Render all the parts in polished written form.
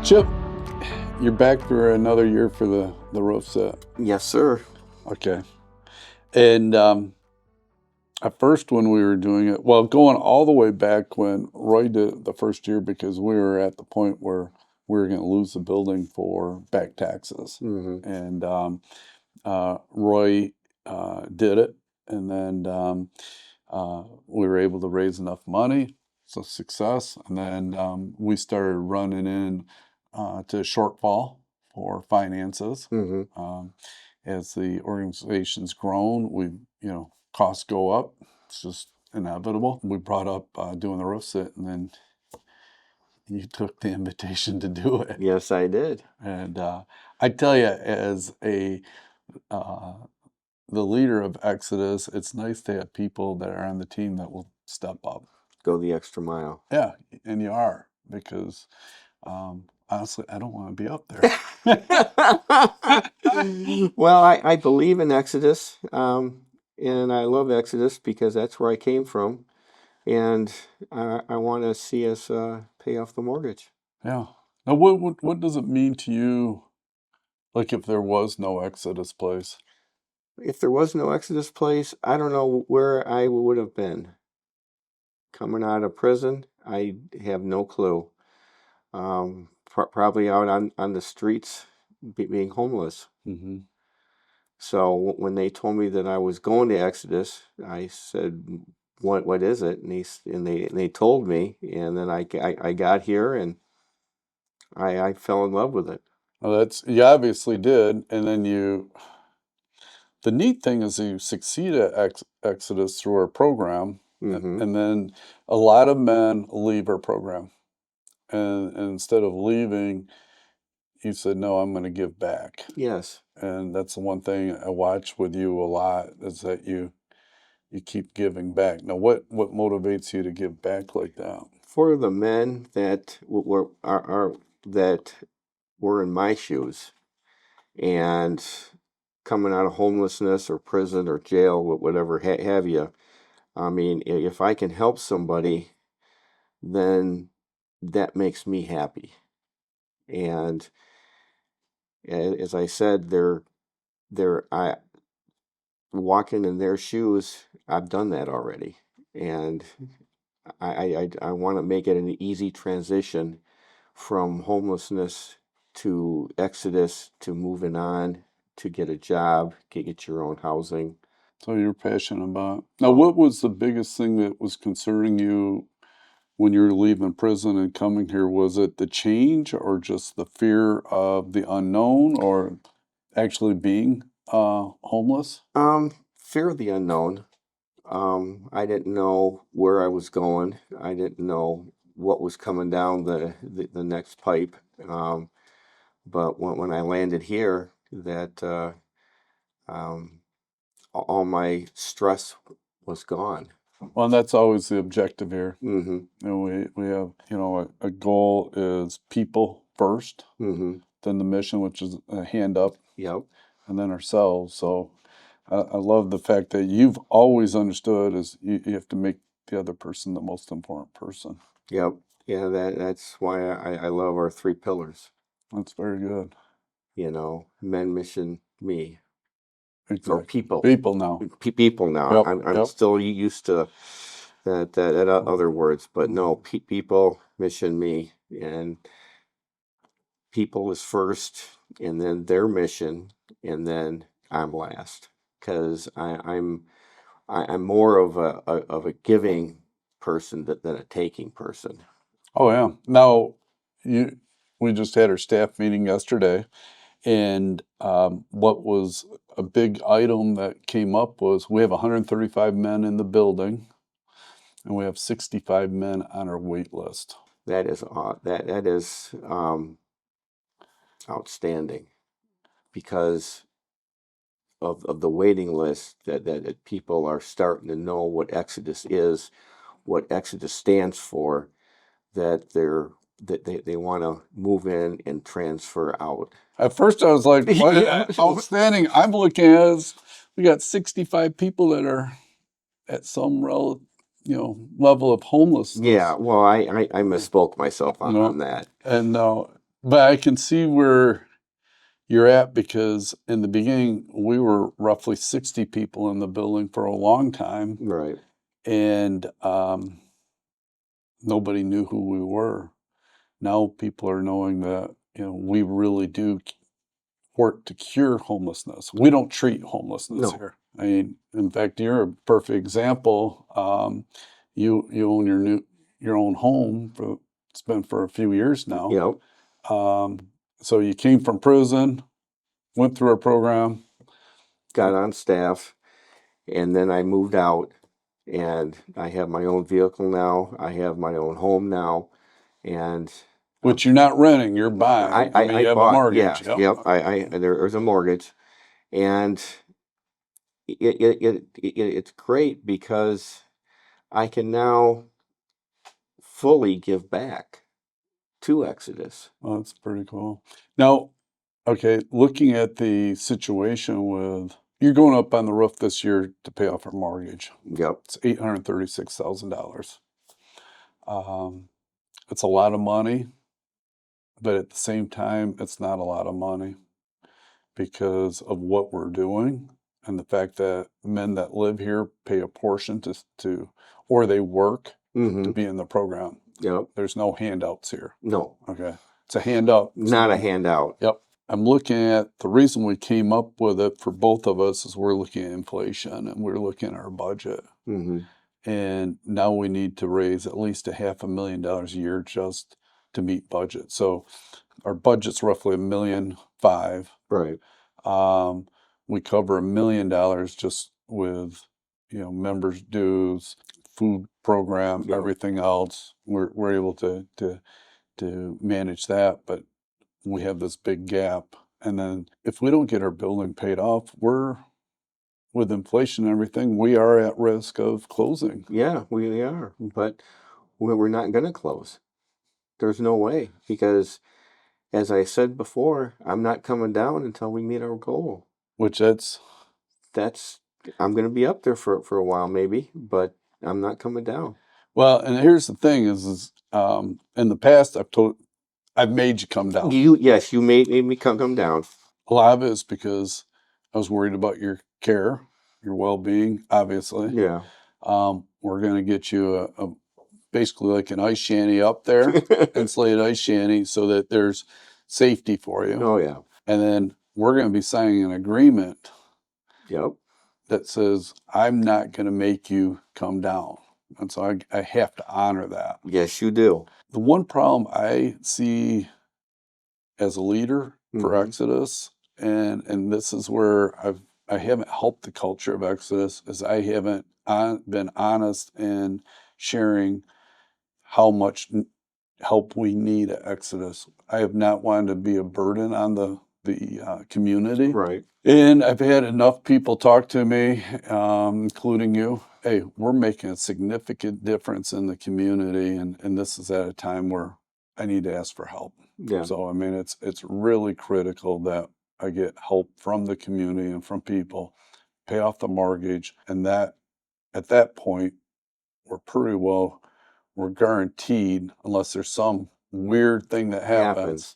Chip, you're back for another year for the roof set. Yes, sir. Okay. And at first when we were doing it, well, going all the way back when Roy did it the first year, because we were at the point where we were going to lose the building for back taxes. Mm-hmm. And Roy did it. And then we were able to raise enough money. So success. And then we started running in to a shortfall for finances. Mm-hmm. As the organization's grown, costs go up. It's just inevitable. We brought up doing the roof sit, and then you took the invitation to do it. Yes, I did. And I tell you, as uh, the leader of Exodus, it's nice to have people that are on the team that will step up. Go the extra mile. Yeah, and you are, because honestly, I don't want to be up there. Well, I believe in Exodus, and I love Exodus because that's where I came from, and I want to see us pay off the mortgage. Yeah. Now, what does it mean to you, like if there was no Exodus place? If there was no Exodus place, I don't know where I would have been. Coming out of prison, I have no clue. Probably out on the streets, being homeless. Mm-hmm. So when they told me that I was going to Exodus, I said, "What is it?" And they told me, and then I got here and I fell in love with it. Well, you obviously did, and then the neat thing is you succeed at Exodus through our program, Mm-hmm. and then a lot of men leave our program, and instead of leaving, you said, "No, I'm going to give back." Yes. And that's the one thing I watch with you a lot, is that you keep giving back. Now, what motivates you to give back like that? For the men that that were in my shoes and coming out of homelessness or prison or jail, whatever have you. I mean, if I can help somebody, then that makes me happy. And as I said, I walking in their shoes. I've done that already, and I want to make it an easy transition from homelessness to Exodus to moving on to get a job, get your own housing. So you're passionate about. Now, what was the biggest thing that was concerning you when you were leaving prison and coming here? Was it the change, or just the fear of the unknown, or actually being homeless? Fear of the unknown. I didn't know where I was going. I didn't know what was coming down the next pipe. But when I landed here, that um, all my stress was gone. Well, and that's always the objective here. Mm-hmm. And we have, a goal is people first, Mm-hmm. then the mission, which is a hand up, Yep. and then ourselves. So I love the fact that you've always understood is you have to make the other person the most important person. Yep. Yeah, that's why I love our three pillars. That's very good. Men, mission, me, or Exactly. people. People now. People now. Yep. I'm Yep. still used to that other words, but no, people, mission, me, and people is first, and then their mission, and then I'm last, because I'm more of a giving person than a taking person. Oh yeah. Now, we just had our staff meeting yesterday, and what was a big item that came up was we have 135 men in the building, and we have 65 men on our wait list. That is outstanding, because of the waiting list, that people are starting to know what Exodus is, what Exodus stands for, that they want to move in and transfer out. At first, I was like, what? Yeah. Outstanding. I'm looking at we got 65 people that are at some level of homelessness. Yeah, well, I misspoke myself You know, on that. and But I can see where you're at because in the beginning, we were roughly 60 people in the building for a long time, Right. and nobody knew who we were. Now people are knowing that, we really do work to cure homelessness. We don't treat homelessness No. here. I mean, in fact, you're a perfect example. You own your own home. It's been for a few years now. Yep. So you came from prison, went through our program. Got on staff, and then I moved out, and I have my own vehicle now. I have my own home now, and Which you're not renting, you're buying. I mean, I you have a bought, mortgage. yes, Yep. yep. There's a mortgage, and it's great because I can now fully give back to Exodus. Well, that's pretty cool. Now, okay, looking at the situation with you're going up on the roof this year to pay off our mortgage. Yep. It's $836,000. Um, it's a lot of money, but at the same time, it's not a lot of money because of what we're doing and the fact that men that live here pay a portion to or they work to Mm-hmm. be in the program. Yep. There's no handouts here. No, Okay. It's a handout. not a handout. Yep. I'm looking at the reason we came up with it for both of us is we're looking at inflation and we're looking at our budget. Mm-hmm. And now we need to raise at least $500,000 a year just to meet budget. So our budget's roughly $1,500,000. Right. We cover $1,000,000 just with, members' dues, food program, Yep. everything else. We're able to manage that, but we have this big gap. And then if we don't get our building paid off, with inflation and everything, we are at risk of closing. Yeah, we are, but we're not going to close. There's no way because, as I said before, I'm not coming down until we meet our goal. Which That's I'm going to be up there for a while maybe, but I'm not coming down. well, and here's the thing is in the past I've made you come down. Yes, you made me come down. A lot of it is because I was worried about your care, your well-being, obviously. Yeah. We're going to get you a basically like an ice shanty up there, insulated ice shanty, so that there's safety for you. Oh yeah. And then we're going to be signing an agreement Yep. that says, I'm not going to make you come down. And so I have to honor that. Yes, you do. The one problem I see as a leader for Mhm. Exodus, and this is where I haven't helped the culture of Exodus, is I haven't been honest in sharing how much help we need at Exodus. I have not wanted to be a burden on the community. Right. And I've had enough people talk to me, including you. Hey, we're making a significant difference in the community, and this is at a time where I need to ask for help. Yeah. So I mean, it's really critical that I get help from the community and from people, pay off the mortgage, and that at that point we're guaranteed, unless there's some weird thing that happens,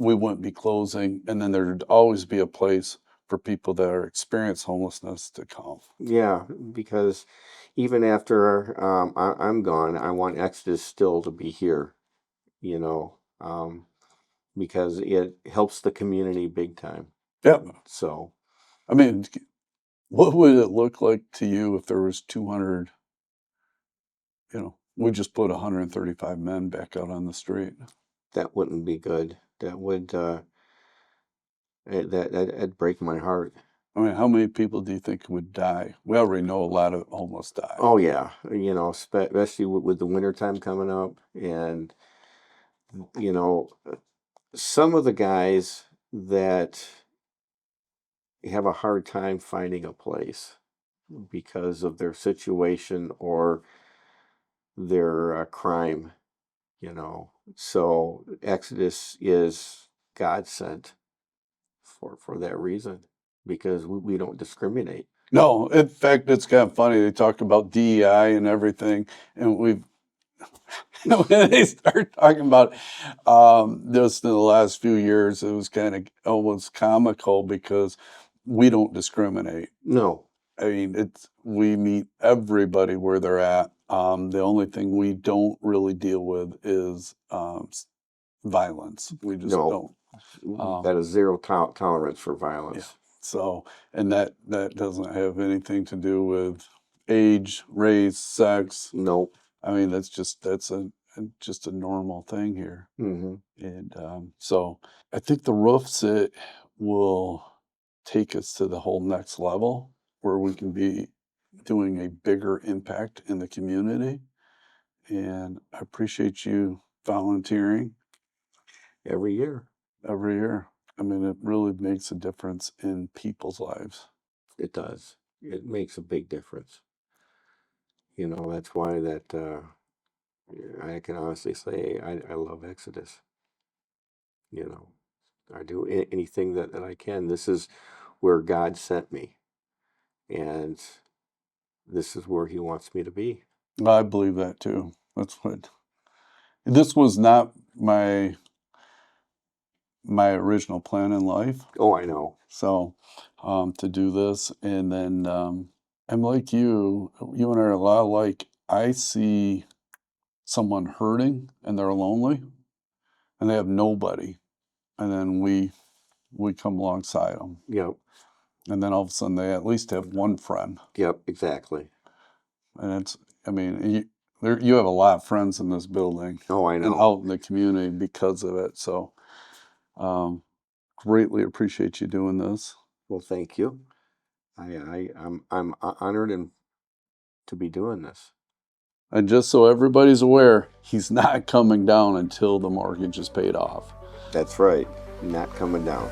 we wouldn't be closing, and then there'd always be a place for people that are experience homelessness to come. Yeah, because even after I'm gone, I want Exodus still to be here, you know, because it helps the community big time. Yep. So, I mean, what would it look like to you if there was 200, we just put 135 men back out on the street? that wouldn't be good. That would that'd break my heart. I mean, how many people do you think would die? We already know a lot of homeless die. Oh yeah, especially with the winter time coming up, and you know, some of the guys that have a hard time finding a place because of their situation or their crime, So Exodus is God sent for that reason because we don't discriminate. No, in fact, it's kind of funny. They talk about DEI and everything, and when they start talking about just in the last few years, it was kind of almost comical because we don't discriminate. No, I mean, we meet everybody where they're at. The only thing we don't really deal with is violence. We just no. don't. We've got a zero tolerance for Yeah. violence. So, and that doesn't have anything to do with age, race, sex. Nope. I mean, that's just a normal thing here. Hmm. And so I think the roof sit will take us to the whole next level where we can be doing a bigger impact in the community. And I appreciate you volunteering Every year. every year. I mean, it really makes a difference in people's lives. It does. It makes a big difference. That's why that I can honestly say I love Exodus. You know, I do anything that I can. This is where God sent me, and this is where He wants me to be. I believe that too. This was not my original plan in life. Oh, I know. So to do this, and then I'm like you and I are a lot alike. I see someone hurting and they're lonely and they have nobody, and then we come alongside them, Yep. and then all of a sudden they at least have one friend, Yep. Exactly. and I mean, you have a lot of friends in this building Oh, I and know. out in the community because of it. So um, greatly appreciate you doing this. Well, thank you. I'm honored and to be doing this. And just so everybody's aware, he's not coming down until the mortgage is paid off. That's right. Not coming down.